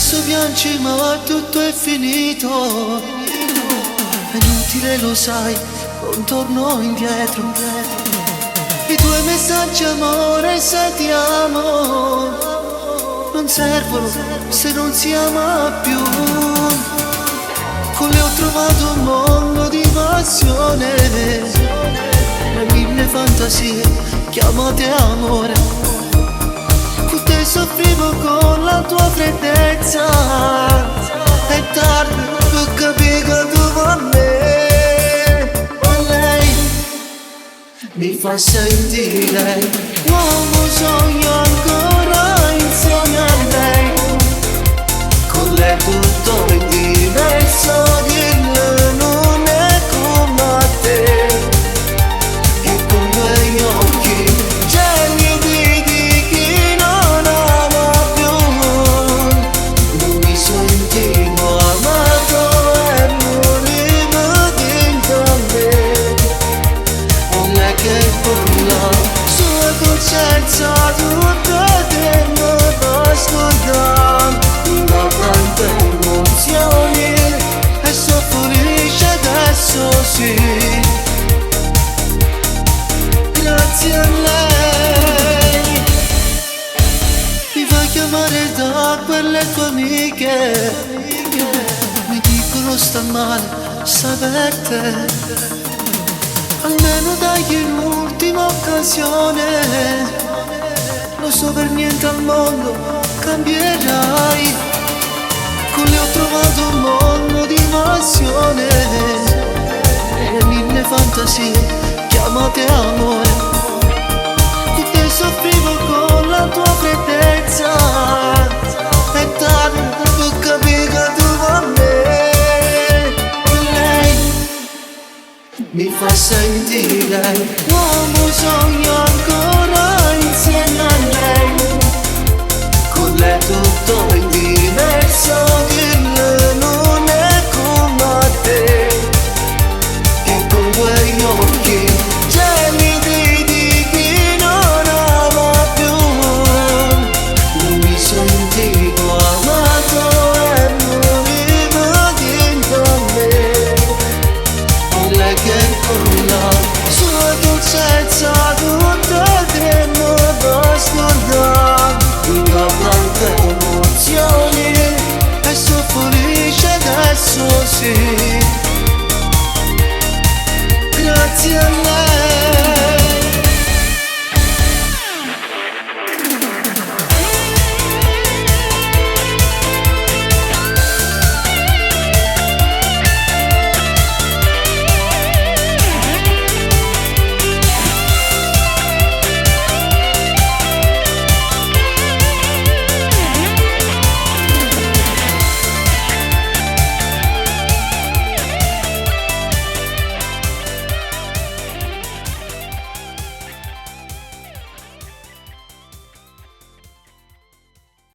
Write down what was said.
Adesso piangi ma tutto è finito. È inutile lo sai, non torno indietro. I tuoi messaggi amore se ti amo non servono se non si ama più. Con lei ho trovato un mondo di passione, le mille fantasie chiamate amore. Con te soffrivo con la tua freddezza, è tardi per capire che tu a me. Ma lei mi fa sentire uomo, sogno ancora insieme a lei. Con lei tutto è diverso, dirlo non è come a te. E con quegli occhi gelidi di chi non ama più, non mi sentivo amato e morivo dentro a me. Non è che parla, sua coscienza tutto il tempo da scordare. Da tante emozioni e soffrisce adesso sì. Grazie a lei. Mi fa chiamare da quelle tue amiche, mi dicono sta male, sapete. Almeno dagli un'ultima occasione, lo so per niente al mondo cambierai. Con lei ho trovato un mondo di passione e mille fantasie chiamate amore. Con te soffrivo con la tua freddezza, è tardi per capire che tu a me. Lei mi fa sentire uomo, sogno ancora